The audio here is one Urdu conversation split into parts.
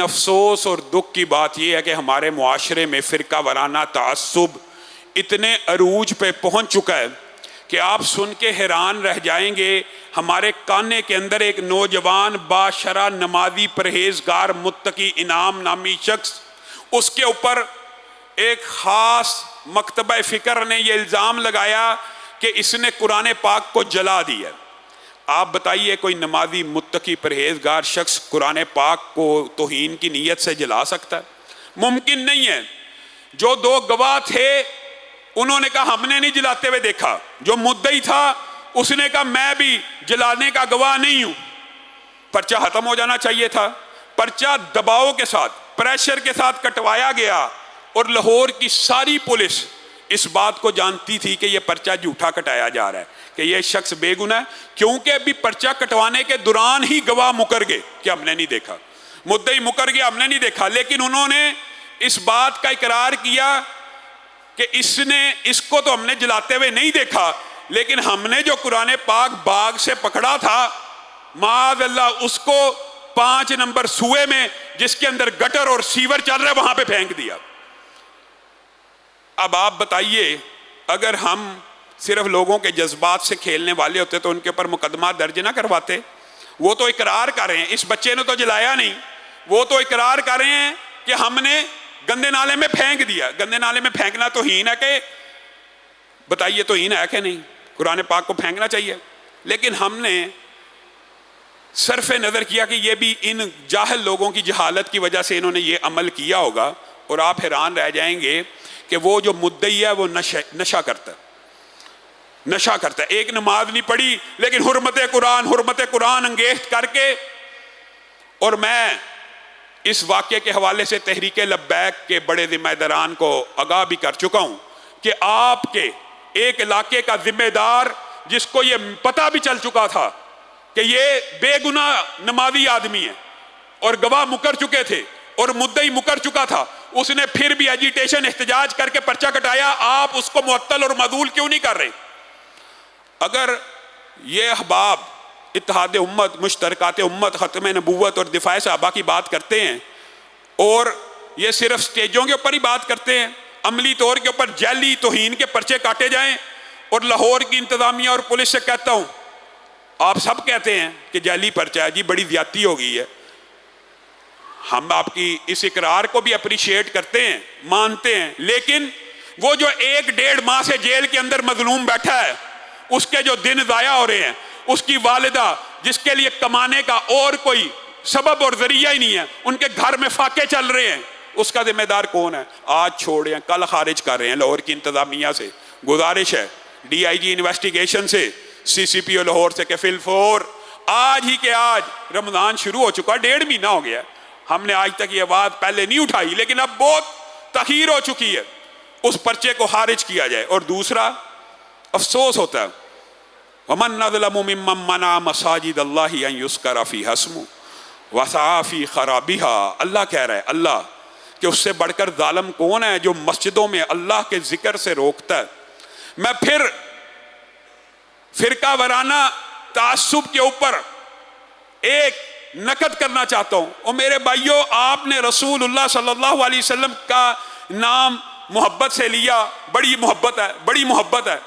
افسوس اور دکھ کی بات یہ ہے کہ ہمارے معاشرے میں فرقہ وارانہ تعصب اتنے عروج پہ پہنچ چکا ہے کہ آپ سن کے حیران رہ جائیں گے. ہمارے کانے کے اندر ایک نوجوان باشرع نمازی پرہیزگار متقی انعام نامی شخص، اس کے اوپر ایک خاص مکتبہ فکر نے یہ الزام لگایا کہ اس نے قرآن پاک کو جلا دیا. آپ بتائیے کوئی نمازی متقی پرہیزگار شخص قرآن پاک کو توہین کی نیت سے جلا سکتا ہے؟ ممکن نہیں ہے. جو دو گواہ تھے انہوں نے کہا ہم نے نہیں جلاتے ہوئے دیکھا. جو مدعی تھا اس نے کہا میں بھی جلانے کا گواہ نہیں ہوں. پرچہ ختم ہو جانا چاہیے تھا. پرچہ دباؤ کے ساتھ، پریشر کے ساتھ کٹوایا گیا، اور لاہور کی ساری پولیس اس بات کو جانتی تھی کہ یہ پرچہ جھوٹا کٹایا جا رہا ہے، کہ یہ شخص بے گناہ ہے، کیونکہ ابھی پرچہ کٹوانے کے دوران ہی گواہ مکر گئے کہ ہم نے نہیں دیکھا. مدعی مکر گیا ہم نے نہیں دیکھا، لیکن انہوں نے اس بات کا اقرار کیا کہ اس کو تو ہم نے جلاتے ہوئے نہیں دیکھا، لیکن ہم نے جو قرآن پاک باغ سے پکڑا تھا معاذ اللہ اس کو 5 نمبر سوئے میں جس کے اندر گٹر اور سیور چل رہا ہے وہاں پہ پھینک دیا. اب آپ بتائیے اگر ہم صرف لوگوں کے جذبات سے کھیلنے والے ہوتے تو ان کے اوپر مقدمہ درج نہ کرواتے. وہ تو اقرار کر رہے ہیں اس بچے نے تو جلایا نہیں، وہ تو اقرار کر رہے ہیں کہ ہم نے گندے نالے میں پھینک دیا. گندے نالے میں پھینکنا توہین ہے کہ بتائیے توہین ہے کہ نہیں؟ قرآن پاک کو پھینکنا چاہیے. لیکن ہم نے صرف نظر کیا کہ یہ بھی ان جاہل لوگوں کی جہالت کی وجہ سے انہوں نے یہ عمل کیا ہوگا، اور آپ حیران رہ جائیں گے کہ وہ جو مدعی ہے وہ نشہ کرتا ہے. ایک نماز نہیں پڑھی لیکن حرمت قرآن انگیخت کر کے. اور میں اس واقعے کے حوالے سے تحریک لبیک کے بڑے ذمہ داران کو آگاہ بھی کر چکا ہوں کہ آپ کے ایک علاقے کا ذمہ دار جس کو یہ پتہ بھی چل چکا تھا کہ یہ بے گناہ نمازی آدمی ہے اور گواہ مکر چکے تھے اور مدعی مکر چکا تھا، اس نے پھر بھی ایجیٹیشن احتجاج کر کے پرچہ کٹایا. آپ اس کو معطل اور معدول کیوں نہیں کر رہے؟ اگر یہ احباب اتحاد امت، مشترکات امت، ختم نبوت اور دفاع صحابہ کی بات کرتے ہیں اور یہ صرف سٹیجوں کے اوپر ہی بات کرتے ہیں، عملی طور کے اوپر جعلی توہین کے پرچے کاٹے جائیں، اور لاہور کی انتظامیہ اور پولیس سے کہتا ہوں آپ سب کہتے ہیں کہ جعلی پرچہ ہے، جی بڑی زیادتی ہو گئی ہے. ہم آپ کی اس اقرار کو بھی اپریشیٹ کرتے ہیں، مانتے ہیں، لیکن وہ جو 1-1.5 ماہ سے جیل کے اندر مظلوم بیٹھا ہے، اس کے جو دن ضائع ہو رہے ہیں، اس کی والدہ جس کے لیے کمانے کا اور کوئی سبب اور ذریعہ ہی نہیں ہے، ان کے گھر میں فاقے چل رہے ہیں، اس کا ذمہ دار کون ہے؟ آج چھوڑے ہیں، کل خارج کر رہے ہیں. لاہور کی انتظامیہ سے گزارش ہے، ڈی آئی جی انویسٹیگیشن سے، سی سی پی او لاہور سے کہ فی الفور آج ہی کے آج رمضان شروع ہو چکا، 1.5 مہینہ ہو گیا، ہم نے آج تک یہ بات پہلے نہیں اٹھائی، لیکن اب بہت تاخیر ہو چکی ہے، اس پرچے کو خارج کیا جائے. اور دوسرا افسوس ہوتا ہے وَمَنْ نَظْلَمُ مِمَّنْ مَنَعَ مَسَاجِدَ اللَّهِ أَنْ يُذْكَرَ فِيهَا اسْمُهُ وَسَعَىٰ فِي خَرَابِهَا. اللہ کہہ رہا ہے اللہ کہ اس سے بڑھ کر ظالم کون ہے جو مسجدوں میں اللہ کے ذکر سے روکتا ہے. میں پھر فرقہ وارانہ تعصب کے اوپر ایک نقد کرنا چاہتا ہوں. اور میرے بھائیوں، آپ نے رسول اللہ صلی اللہ علیہ وسلم کا نام محبت سے لیا، بڑی محبت ہے،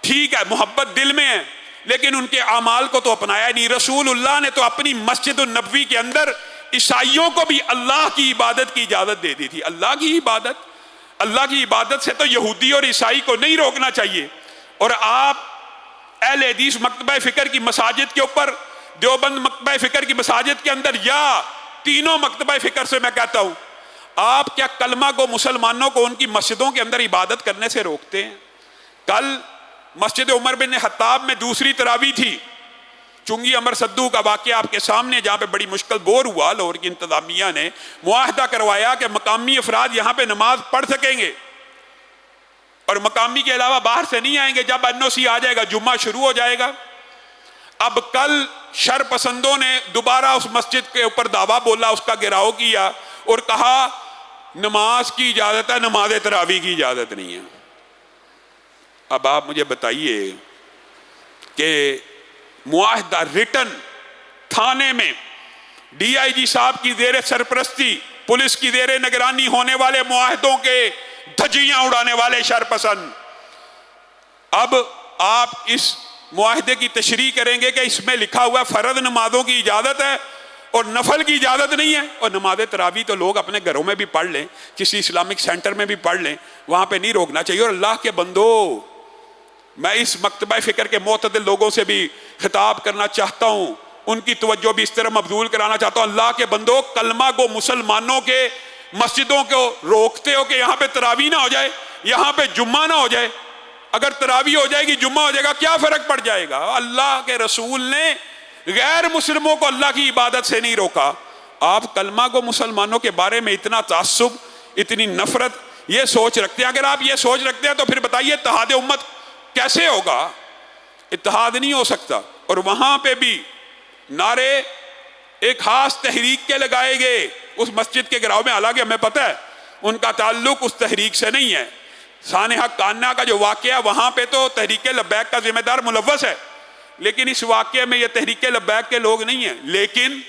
ٹھیک ہے، محبت دل میں ہے، لیکن ان کے اعمال کو تو اپنایا نہیں. رسول اللہ نے تو اپنی مسجد النبوی کے اندر عیسائیوں کو بھی اللہ کی عبادت کی اجازت دے دی تھی. اللہ کی عبادت سے تو یہودی اور عیسائی کو نہیں روکنا چاہیے. اور آپ اہل حدیث مکتبہ فکر کی مساجد کے اوپر، دیوبند مکتبہ فکر کی مساجد کے اندر، یا تینوں مکتبہ فکر سے میں کہتا ہوں، آپ کیا کلمہ کو مسلمانوں کو ان کی مسجدوں کے اندر عبادت کرنے سے روکتے ہیں؟ کل مسجد عمر بن خطاب میں دوسری تراویح تھی، چنگی عمر صدو کا واقعہ آپ کے سامنے، جہاں پہ بڑی مشکل بور ہوا. لاہور کی انتظامیہ نے معاہدہ کروایا کہ مقامی افراد یہاں پہ نماز پڑھ سکیں گے اور مقامی کے علاوہ باہر سے نہیں آئیں گے. جب NOC آ جائے گا جمعہ شروع ہو جائے گا. اب کل شر پسندوں نے دوبارہ اس مسجد کے اوپر دعویٰ بولا، اس کا گھیراؤ کیا اور کہا نماز کی اجازت ہے، نماز تراویح کی اجازت نہیں ہے. اب آپ مجھے بتائیے کہ معاہدہ ریٹن تھانے میں ڈی آئی جی صاحب کی زیر سرپرستی پولیس کی زیر نگرانی ہونے والے معاہدوں کے دھجیاں اڑانے والے شرپسند، اب آپ اس معاہدے کی تشریح کریں گے کہ اس میں لکھا ہوا فرض نمازوں کی اجازت ہے اور نفل کی اجازت نہیں ہے، اور نماز تراویح تو لوگ اپنے گھروں میں بھی پڑھ لیں، کسی اسلامک سینٹر میں بھی پڑھ لیں، وہاں پہ نہیں روکنا چاہیے۔ اور اللہ کے بندو، میں اس مکتبہ فکر کے معتدل لوگوں سے بھی خطاب کرنا چاہتا ہوں، ان کی توجہ بھی اس طرح مبذول کرانا چاہتا ہوں، اللہ کے بندو، کلمہ گو مسلمانوں کے مسجدوں کو روکتے ہو کہ یہاں پہ تراویح نہ ہو جائے، یہاں پہ جمعہ نہ ہو جائے۔ اگر تراویح ہو جائے گی، جمعہ ہو جائے گا، کیا فرق پڑ جائے گا؟ اللہ کے رسول نے غیر مسلموں کو اللہ کی عبادت سے نہیں روکا، آپ کلمہ کو مسلمانوں کے بارے میں اتنا تعصب، اتنی نفرت، یہ سوچ رکھتے ہیں۔ اگر آپ یہ سوچ رکھتے ہیں تو پھر بتائیے اتحاد امت کیسے ہوگا؟ اتحاد نہیں ہو سکتا۔ اور وہاں پہ بھی نعرے ایک خاص تحریک کے لگائے گئے اس مسجد کے گراؤں میں، حالانکہ ہمیں پتہ ہے ان کا تعلق اس تحریک سے نہیں ہے۔ سانحہ کانہ کا جو واقعہ، وہاں پہ تو تحریک لبیک کا ذمہ دار ملوث ہے، لیکن اس واقعے میں یہ تحریک لبیک کے لوگ نہیں ہیں، لیکن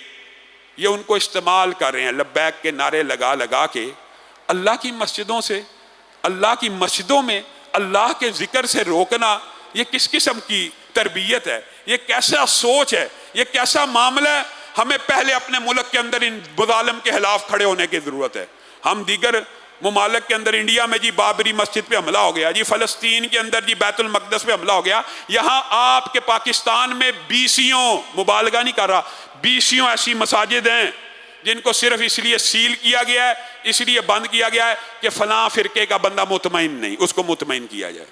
یہ ان کو استعمال کر رہے ہیں، لبیک کے نعرے لگا لگا کے اللہ کی مسجدوں سے، اللہ کی مسجدوں میں اللہ کے ذکر سے روکنا۔ یہ کس قسم کی تربیت ہے؟ یہ کیسا سوچ ہے؟ یہ کیسا معاملہ ہے؟ ہمیں پہلے اپنے ملک کے اندر ان مظالم کے خلاف کھڑے ہونے کی ضرورت ہے۔ ہم دیگر ممالک کے اندر، انڈیا میں جی بابری مسجد پہ حملہ ہو گیا، جی فلسطین کے اندر جی بیت المقدس پہ حملہ ہو گیا، یہاں آپ کے پاکستان میں بیسیوں، مبالغہ نہیں کر رہا، بیسیوں ایسی مساجد ہیں جن کو صرف اس لیے سیل کیا گیا ہے، اس لیے بند کیا گیا ہے کہ فلاں فرقے کا بندہ مطمئن نہیں، اس کو مطمئن کیا جائے۔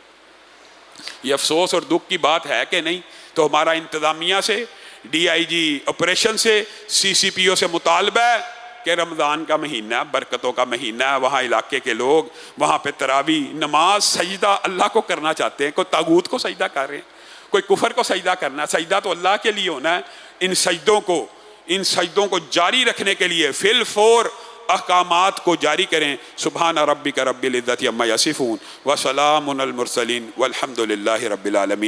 یہ افسوس اور دکھ کی بات ہے کہ نہیں؟ تو ہمارا انتظامیہ سے، ڈی آئی جی آپریشن سے، سی سی پی او سے مطالبہ ہے کہ رمضان کا مہینہ، برکتوں کا مہینہ ہے، وہاں علاقے کے لوگ وہاں پہ تراویح، نماز، سجدہ اللہ کو کرنا چاہتے ہیں، کوئی طاغوت کو سجدہ کر رہے ہیں، کوئی کفر کو سجدہ کرنا ہے، سجدہ تو اللہ کے لیے ہونا ہے۔ ان سجدوں کو جاری رکھنے کے لیے فی الفور احکامات کو جاری کریں۔ سبحان ربک رب العزت عما یصفون وسلام علی المرسلین والحمد للہ رب العالمین۔